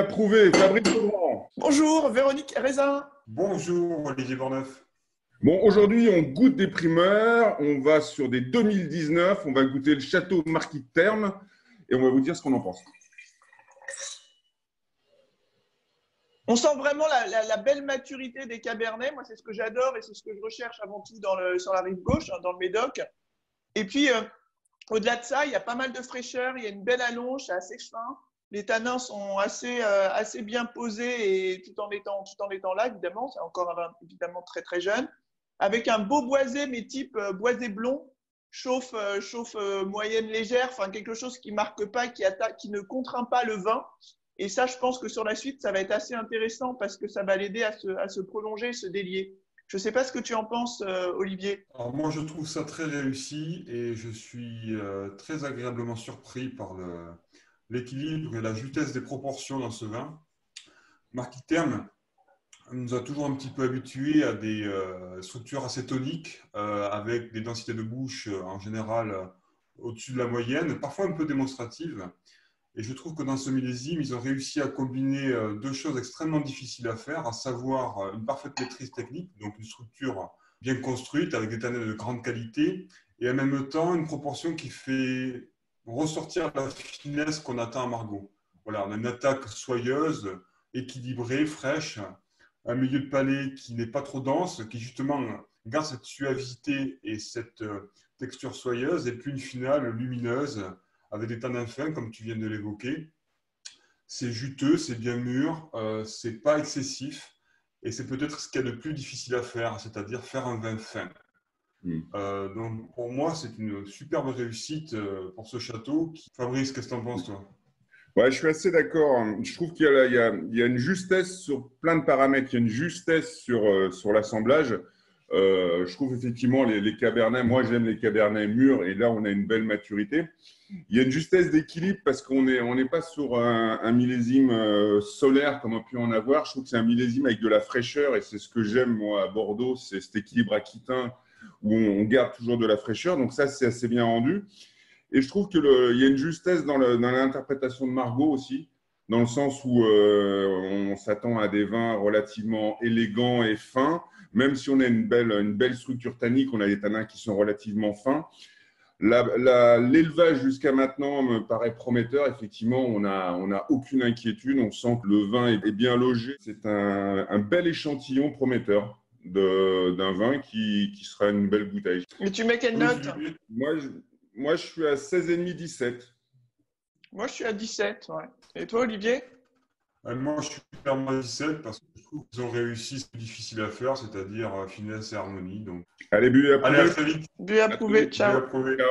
approuvé, Fabrice Legrand. Bonjour, Véronique Raisin. Bonjour, Olivier Borneuf. Bon, aujourd'hui, on goûte des primeurs. On va sur des 2019. On va goûter le château Marquis de Termes et on va vous dire ce qu'on en pense. On sent vraiment la belle maturité des Cabernets. Moi, c'est ce que j'adore et c'est ce que je recherche avant tout sur la rive gauche, dans le Médoc. Et puis, au-delà de ça, il y a pas mal de fraîcheur. Il y a une belle allonge, c'est assez fin. Les tanins sont assez bien posés et tout en étant là, évidemment. C'est encore évidemment très, très jeune. Avec un beau boisé, mais type boisé blond, chauffe moyenne légère, enfin quelque chose qui ne marque pas, qui ne contraint pas le vin. Et ça, je pense que sur la suite, ça va être assez intéressant parce que ça va l'aider à se prolonger, se délier. Je ne sais pas ce que tu en penses, Olivier. Alors moi, je trouve ça très réussi et je suis très agréablement surpris par l'équilibre et la justesse des proportions dans ce vin. Marquis de Termes nous a toujours un petit peu habitués à des structures assez toniques avec des densités de bouche en général au-dessus de la moyenne, parfois un peu démonstratives. Et je trouve que dans ce millésime, ils ont réussi à combiner deux choses extrêmement difficiles à faire, à savoir une parfaite maîtrise technique, donc une structure bien construite avec des tanins de grande qualité, et en même temps une proportion qui fait ressortir la finesse qu'on attend à Margaux. Voilà, on a une attaque soyeuse, équilibrée, fraîche, un milieu de palais qui n'est pas trop dense, qui justement garde cette suavité et cette texture soyeuse, et puis une finale lumineuse, avec des tanins fins, comme tu viens de l'évoquer. C'est juteux, c'est bien mûr, c'est pas excessif, et c'est peut-être ce qu'il y a de plus difficile à faire, c'est-à-dire faire un vin fin. Donc pour moi, c'est une superbe réussite pour ce château. Fabrice, qu'est-ce que tu en penses, toi? Ouais, je suis assez d'accord. Je trouve qu'il y a une justesse sur plein de paramètres. Il y a une justesse sur l'assemblage. Je trouve effectivement les cabernets, moi j'aime les cabernets mûrs et là on a une belle maturité. Il y a une justesse d'équilibre parce qu'on n'est pas sur un millésime solaire comme on a pu en avoir. Je trouve que c'est un millésime avec de la fraîcheur et c'est ce que j'aime moi à Bordeaux, c'est cet équilibre aquitain où on garde toujours de la fraîcheur. Donc ça c'est assez bien rendu. Et je trouve qu'il y a une justesse dans l'interprétation de Margaux aussi, dans le sens où on s'attend à des vins relativement élégants et fins. Même si on a une belle structure tannique, on a des tanins qui sont relativement fins. L'élevage jusqu'à maintenant me paraît prometteur. Effectivement, on n'a aucune inquiétude. On sent que le vin est bien logé. C'est un bel échantillon prometteur d'un vin qui sera une belle bouteille. Mais tu mets quelle note? Moi, je suis à 16,5, 17. Moi, je suis à 17. Ouais. Et toi, Olivier? Moi, je suis clairement à 17 parce que je trouve qu'ils ont réussi ce qui est difficile à faire, c'est-à-dire finesse et harmonie. Donc... Allez, but approuvé. Allez, à très vite. But approuvé. Ciao. But approuvé. Ciao.